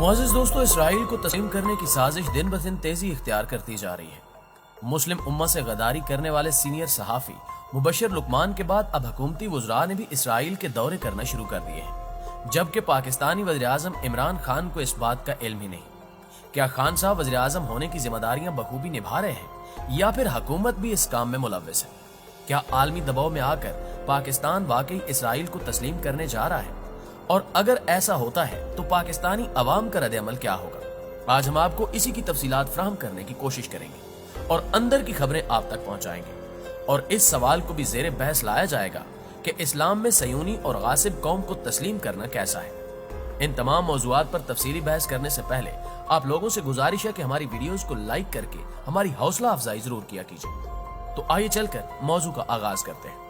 मुअज़्ज़िज़ दोस्तों, इसराइल को तस्लीम करने की साजिश दिन ब दिन तेजी इख्तियार करती जा रही है। मुस्लिम उम्मा से गद्दारी करने वाले सीनियर सहाफ़ी मुबश्शिर लुकमान के बाद अब हुकूमती वज़रा ने भी इसराइल के दौरे करना शुरू कर दिए हैं, जबकि पाकिस्तानी वज़ीर-ए-आज़म इमरान खान को इस बात का इल्म ही नहीं। क्या खान साहब वज़ीर-ए-आज़म होने की जिम्मेदारियां बखूबी निभा रहे हैं या फिर हुकूमत भी इस काम में मुलव्विस है? क्या आलमी दबाव में आकर पाकिस्तान वाकई इसराइल को तस्लीम करने जा रहा है? और अगर ऐसा होता है तो पाकिस्तानी अवाम का रद्द-ए-अमल क्या होगा? आज हम आपको इसी की तफसीलात फराहम करने की कोशिश करेंगे और अंदर की खबरें आप तक पहुंचाएंगे, और इस सवाल को भी जेर बहस लाया जाएगा कि इस्लाम में सयूनी और गासिब कौम को तस्लीम करना कैसा है। इन तमाम मौज़ूआत पर तफसीली बहस करने से पहले आप लोगों से गुजारिश है कि हमारी वीडियोस को लाइक करके हमारी हौसला अफजाई जरूर किया कीजिए। तो आइए चलकर मौजू का आगाज करते हैं।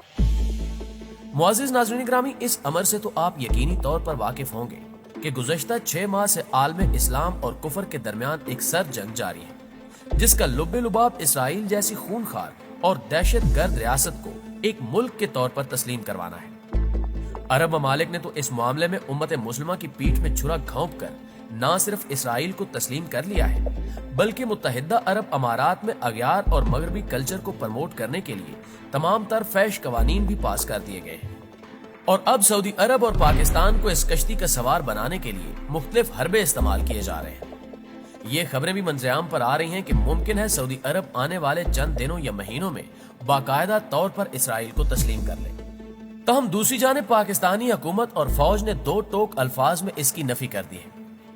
मुअज़्ज़िज़ नाज़रीन ग्रामी, इस अमर से तो आप यकीनी तौर पर वाकिफ होंगे कि गुज़श्ता 6 माह से आलम इस्लाम और कुफर के दरमियान एक सर जंग जारी है, जिसका लुब्बे लुबाब इसराइल जैसी खूनखार और दहशत गर्द रियासत को एक मुल्क के तौर पर तस्लीम करवाना है। अरब ममालिक ने तो इस मामले में उम्मत मुस्लिमा की पीठ में छुरा घोंप कर न सिर्फ इसराइल को तस्लीम कर लिया है, बल्कि मुत्तहिदा अरब अमारात में अग्यार और मगरबी कल्चर को प्रमोट करने के लिए तमाम तर फैश कवानीन भी पास कर दिए गए हैं। और अब सऊदी अरब और पाकिस्तान को इस कश्ती का सवार बनाने के लिए मुख्तलिफ हरबे इस्तेमाल किए जा रहे हैं। ये खबरें भी मंजराम पर आ रही हैं कि मुमकिन है सऊदी अरब आने वाले चंद दिनों या महीनों में बाकायदा तौर पर इसराइल को तस्लीम कर ले। तहम दूसरी जानिब पाकिस्तानी हुकूमत और फौज ने दो टोक अल्फाज में इसकी नफी कर दी है,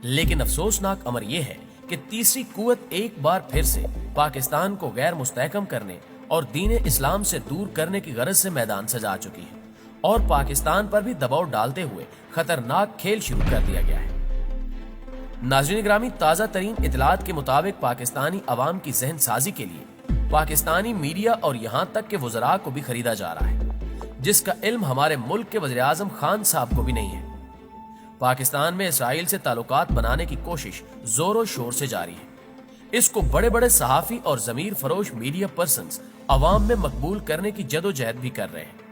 लेकिन अफसोसनाक अमर यह है कि तीसरी कुव्वत एक बार फिर से पाकिस्तान को गैर मुस्तहकम करने और दीन इस्लाम से दूर करने की गरज से मैदान सजा चुकी है और पाकिस्तान पर भी दबाव डालते हुए खतरनाक खेल शुरू कर दिया गया है। नाज़रीन ग्रामी, ताज़ा तरीन इतलात के मुताबिक पाकिस्तानी अवाम की जहन साजी के लिए पाकिस्तानी मीडिया और यहाँ तक के वज़रा को भी खरीदा जा रहा है, जिसका इल्म हमारे मुल्क के वज़ीर-ए-आज़म खान साहब को भी नहीं है। पाकिस्तान में इसराइल से ताल्लुकात बनाने की कोशिश जोरों शोर से जारी है। इसको बड़े बड़े सहाफ़ी और ज़मीर फरोश मीडिया पर्सन्स अवाम में मकबूल करने की जदोजहद भी कर रहे हैं।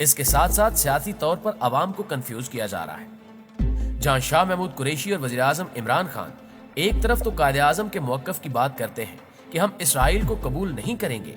इसके साथ साथ सियासी तौर पर अवाम को कंफ्यूज किया जा रहा है। जहां शाह महमूद कुरैशी और वज़ीर-ए-आज़म इमरान खान एक तरफ तो कायदे-ए-आज़म के मौक़िफ़ की बात करते हैं कि हम इसराइल को कबूल नहीं करेंगे,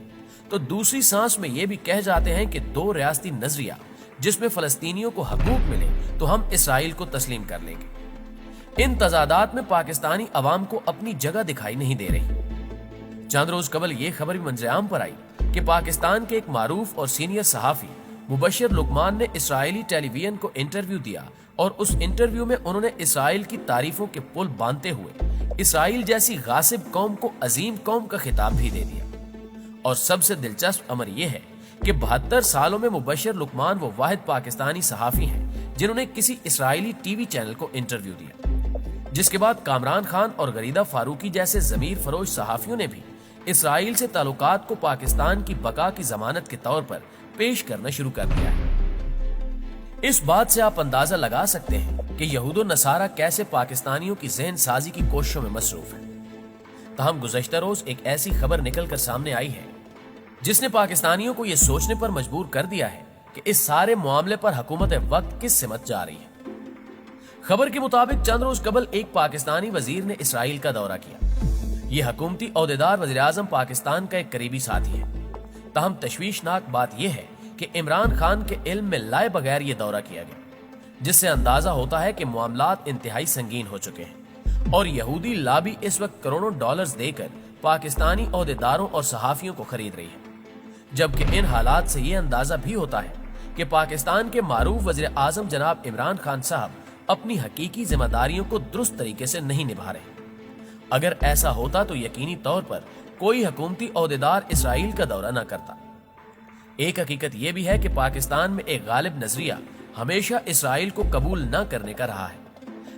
तो दूसरी सांस में ये भी कह जाते हैं कि दो रियासती नजरिया जिसमें फलस्तीनियों को हकूक मिले तो हम इसराइल को तस्लीम कर लेंगे। इन तजादात में पाकिस्तानी अवाम को अपनी जगह दिखाई नहीं दे रही। चंद रोज कबल ये खबर भी मंजराम पर आई कि पाकिस्तान के एक मारूफ और सीनियर सहाफ़ी मुबश्शिर लुकमान ने इसराइली टेलीविजन को इंटरव्यू दिया और उस इंटरव्यू में उन्होंने इसराइल की तारीफों के पुल बांधते हुए इसराइल जैसी गासिब कौम को अजीम कौम का खिताब भी दे दिया। और सबसे दिलचस्प अमर यह है कि 72 सालों में मुबश्शिर लुकमान वो वाहिद पाकिस्तानी सहाफ़ी हैं जिन्होंने किसी इसराइली टीवी चैनल को इंटरव्यू दिया, जिसके बाद कामरान खान और गरीदा फारूकी जैसे ज़मीर फरोश सहाफ़ियों ने भी इसराइल से ताल्लुकात को पाकिस्तान की बका की जमानत के तौर पर पेश करना शुरू कर दिया है। इस बात से आप अंदाजा लगा सकते हैं कि यहूदो नसारा कैसे पाकिस्तानियों की जहन साजी की कोशिशों में मसरूफ है। तहम गुज़श्ता रोज एक ऐसी खबर निकल कर सामने आई है जिसने पाकिस्तानियों को यह सोचने पर मजबूर कर दिया है कि इस सारे मामले पर हुकूमत वक्त किस सिमत जा रही है। खबर के मुताबिक चंद रोज कबल एक पाकिस्तानी वजीर ने इसराइल का दौरा किया। ये हुकूमती ओहदेदार वज़ीर-ए-आज़म पाकिस्तान का एक करीबी साथी है। तहम तशवीशनाक बात यह है कि इमरान खान के इल्म में लाए बगैर ये दौरा किया गया, जिससे अंदाजा होता है कि मामलात इंतहाई संगीन हो चुके हैं और यहूदी लाबी इस वक्त करोड़ों डॉलर्स देकर पाकिस्तानी ओहदेदारों और सहाफ़ियों को खरीद रही है। जबकि इन हालात से ये अंदाजा भी होता है कि पाकिस्तान के मारूफ वज़ीर-ए-आज़म जनाब इमरान खान साहब अपनी हकीकी जिम्मेदारियों को दुरुस्त तरीके से नहीं निभा रहे। अगर ऐसा होता तो यकीनी तौर पर कोई हुकूमती ओहदेदार इसराइल का दौरा न करता। एक हकीकत यह भी है कि पाकिस्तान में एक गालिब नजरिया हमेशा इसराइल को कबूल न करने का रहा है,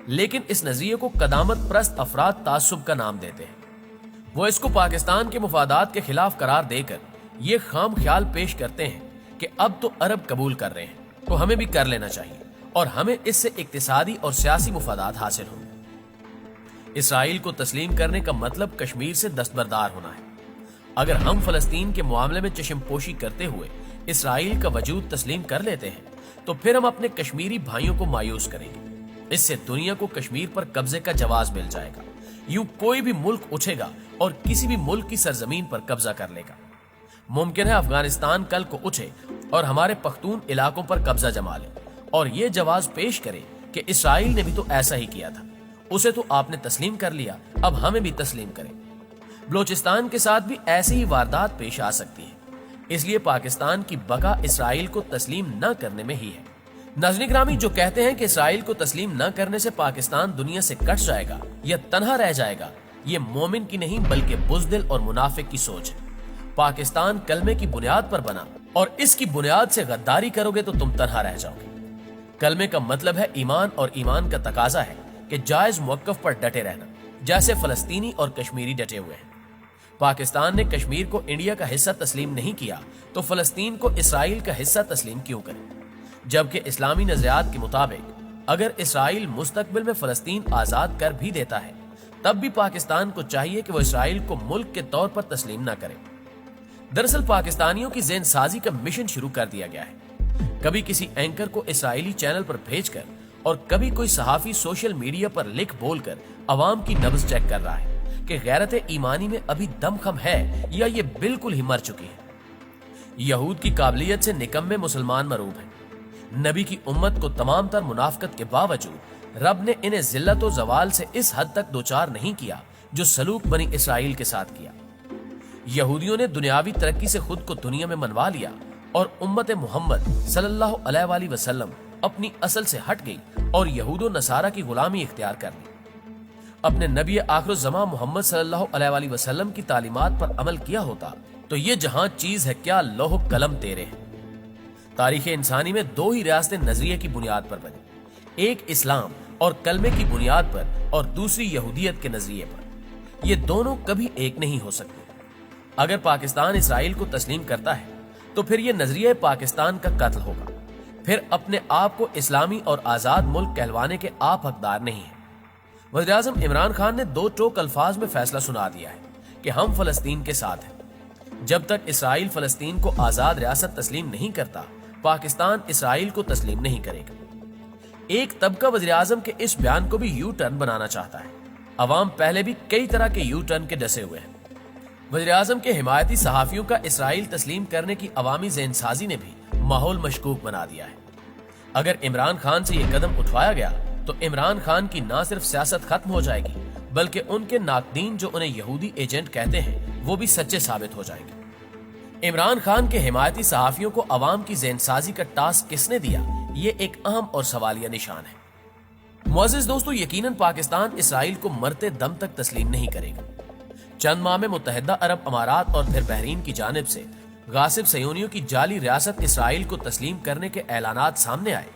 लेकिन इस नजरिए को कदामत प्रस्त अफराद तासुब का नाम देते हैं। वो इसको पाकिस्तान के मुफादात के खिलाफ करार देकर ये खाम ख्याल पेश करते हैं कि अब तो अरब कबूल कर रहे हैं तो हमें भी कर लेना चाहिए और हमें इससे इक्तिसादी और सियासी मुफादात हासिल होंगे। इसराइल को तस्लीम करने का मतलब कश्मीर से दस्तबरदार होना है। अगर हम फलस्तीन के मामले में चश्मपोशी करते हुए इसराइल का वजूद तस्लीम कर लेते हैं तो फिर हम अपने कश्मीरी भाइयों को मायूस करेंगे इससे दुनिया को कश्मीर पर कब्जे का जवाज मिल जाएगा। यूं कोई भी मुल्क उठेगा और किसी भी मुल्क की सरजमीन पर कब्जा कर लेगा। मुमकिन है अफगानिस्तान कल को उठे और हमारे पख्तून इलाकों पर कब्जा जमा ले और ये जवाज पेश करे कि इसराइल ने भी तो ऐसा ही किया था, उसे तो आपने तस्लीम कर लिया, अब हमें भी तस्लीम करें। बलोचिस्तान के साथ भी ऐसी ही वारदात पेश आ सकती है, इसलिए पाकिस्तान की बका इसराइल को तस्लीम न करने में ही है। नाज़रीन ग्रामी, जो कहते हैं कि इसराइल को तस्लीम न करने से पाकिस्तान दुनिया से कट जाएगा या तन्हा रह जाएगा, ये मोमिन की नहीं बल्कि बुज़दिल और मुनाफिक की सोच है। पाकिस्तान कलमे की बुनियाद पर बना और इसकी बुनियाद से गद्दारी करोगे तो तुम तन्हा रह जाओगे। कलमे का मतलब है ईमान और ईमान का तकाजा है कि जायज मौक़िफ़ पर डटे रहना, जैसे फलस्तीनी और कश्मीरी डटे हुए हैं। पाकिस्तान ने कश्मीर को इंडिया का हिस्सा तस्लीम नहीं किया तो फलस्तीन को इसराइल का हिस्सा तस्लीम क्यों करे? जबकि इस्लामी नजरियात के मुताबिक अगर इसराइल मुस्तकबिल में फलस्तीन आजाद कर भी देता है तब भी पाकिस्तान को चाहिए कि वो इसराइल को मुल्क के तौर पर तस्लीम न करे। दरअसल पाकिस्तानियों की ज़हन साजी का मिशन शुरू कर दिया गया है। कभी किसी एंकर को इसराइली चैनल पर भेजकर और कभी कोई सहाफी सोशल मीडिया पर लिख बोलकर अवाम की नब्ज चेक कर रहा है कि गैरत ईमानी में अभी दमखम है या ये बिल्कुल ही मर चुकी है। यहूद की काबिलियत से निकम्मे मुसलमान मरूब हैं। नबी की उम्मत को तमाम तर मुनाफकत के बावजूद रब ने इन्हें जिल्लत व जवाल से इस हद तक दोचार नहीं किया जो सलूक बनी इसराइल के साथ किया। यहूदियों ने दुनियावी तरक्की से खुद को दुनिया में मनवा लिया और उम्मत मोहम्मद सल्लल्लाहु अलैहि वसल्लम अपनी असल से हट गई और यहूदो नसारा की गुलामी इख्तियार कर ली। अपने नबी आखिर ज़मां मोहम्मद सल्लल्लाहु अलैहि वसल्लम की तालीमात पर अमल किया होता तो ये जहां चीज है क्या लौह कलम तेरे है। तारीख इंसानी में दो ही रियासतें नजरिए की बुनियाद पर बनी, एक इस्लाम और कलमे की बुनियाद पर और दूसरी यहूदियत के नजरिए पर। ये दोनों कभी एक नहीं हो सकते। अगर पाकिस्तान इसराइल को तस्लीम करता है तो फिर ये नजरिया पाकिस्तान का कत्ल होगा। फिर अपने आप को इस्लामी और आजाद मुल्क कहलवाने के आप हकदार नहीं है। वज़ीर-ए-आज़म इमरान खान ने दो टोक अल्फाज में फैसला सुना दिया है कि हम फलस्तीन के साथ हैं। जब तक इसराइल फलस्तीन को आजाद रियासत तस्लीम नहीं करता, पाकिस्तान इसराइल को तस्लीम नहीं करेगा। एक तबका वज़ीर-ए-आज़म के इस बयान को भी यू टर्न बनाना चाहता है। अवाम पहले भी कई तरह के यू टर्न के डसे हुए हैं। वज़ीर-ए-आज़म के हिमायती सहाफियों का इसराइल तस्लीम करने की अवामी ज़हनसाजी ने भी माहौल मशकूक बना दिया है। अगर इमरान खान से यह कदम उठवाया गया तो इमरान खान की ना सिर्फ सियासत खत्म हो जाएगी बल्कि उनके नाकदीन जो उन्हें यहूदी एजेंट कहते हैं वो भी सच्चे साबित हो जाएंगे। इमरान खान के हिमायती सहाफियों को अवाम की ज़हनसाजी का टास्क किसने दिया, ये एक अहम और सवालिया निशान है। मुअज़्ज़िज़ दोस्तों, यकीनन पाकिस्तान इसराइल को मरते दम तक तस्लीम नहीं करेगा। चंद माह में मुत्तहिदा अरब अमारात और फिर बहरीन की जानिब से गासिब सयोनियों की जाली रियासत इसराइल को तस्लीम करने के ऐलानात सामने आए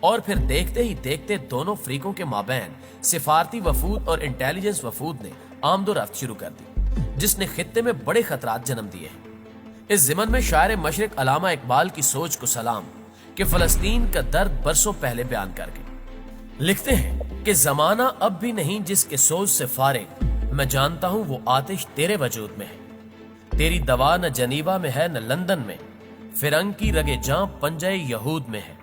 और फिर देखते ही देखते दोनों फ्रीकों के माबैन सिफारती वफूद और इंटेलिजेंस वफूद ने आमदोरफ्त शुरू कर दी, जिसने खित्ते में बड़े खतरात जन्म दिए हैं। इस ज़िमन में शायर मशरिक अल्लामा इकबाल की सोच को सलाम कि फलस्तीन का दर्द बरसों पहले बयान करके लिखते हैं कि जमाना अब भी नहीं जिसके सोच से फारिग, मैं जानता हूं वो आतिश तेरे वजूद में है। तेरी दवा न जनीवा में है न लंदन में, फिरंग की रगे जां पंजे यहूद में है।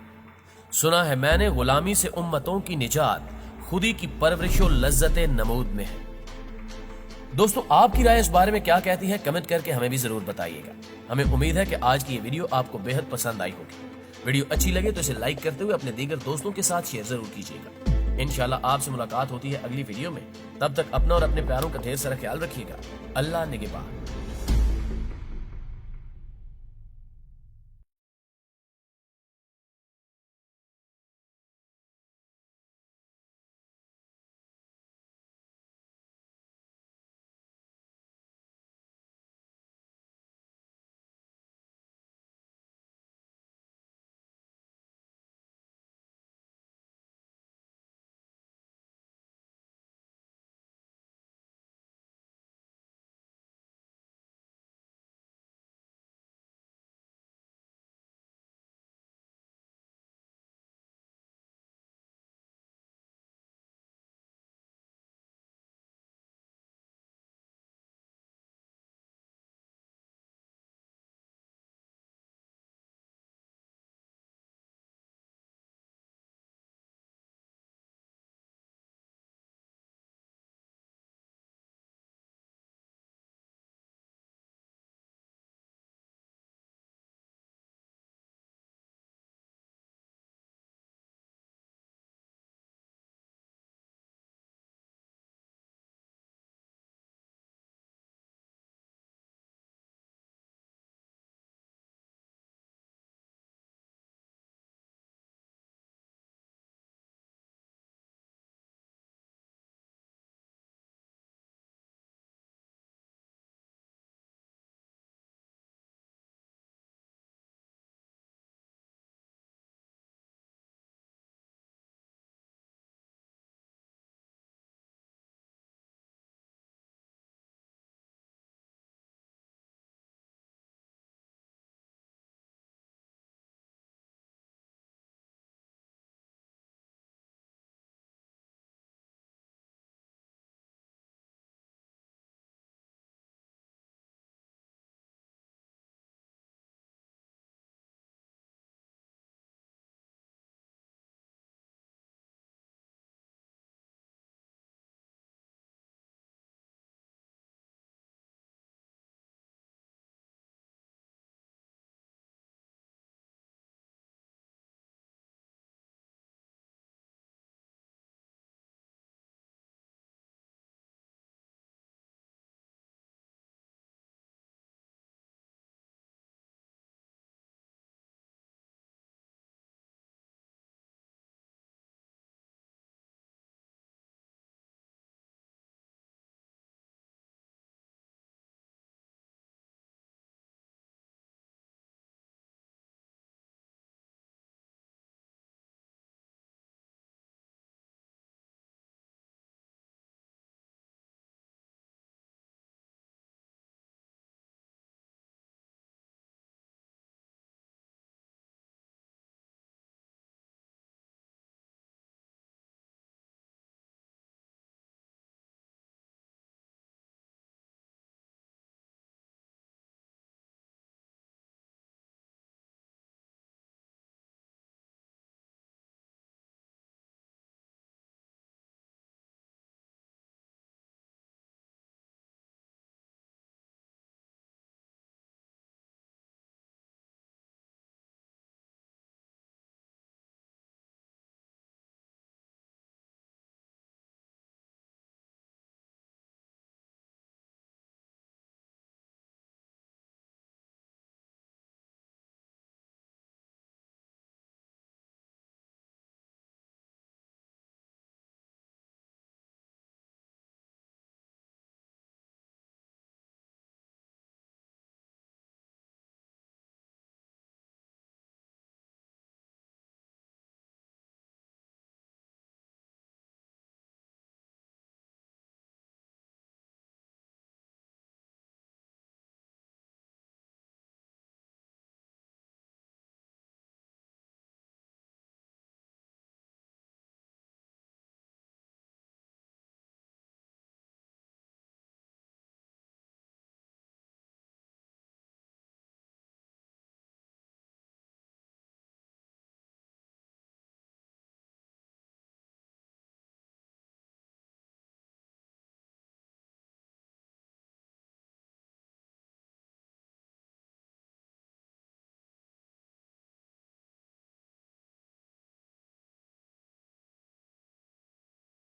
सुना है मैंने गुलामी से उम्मतों की निजात खुदी की परवरिशो लज्जत नमूद में है। दोस्तों, आपकी राय इस बारे में क्या कहती है, कमेंट करके हमें भी जरूर बताइएगा। हमें उम्मीद है कि आज की ये वीडियो आपको बेहद पसंद आई होगी। वीडियो अच्छी लगे तो इसे लाइक करते हुए अपने दीगर दोस्तों के साथ शेयर जरूर कीजिएगा। इंशाल्लाह आपसे मुलाकात होती है अगली वीडियो में। तब तक अपना और अपने प्यारों का ढेर सारा ख्याल रखिएगा। अल्लाह निगहबान।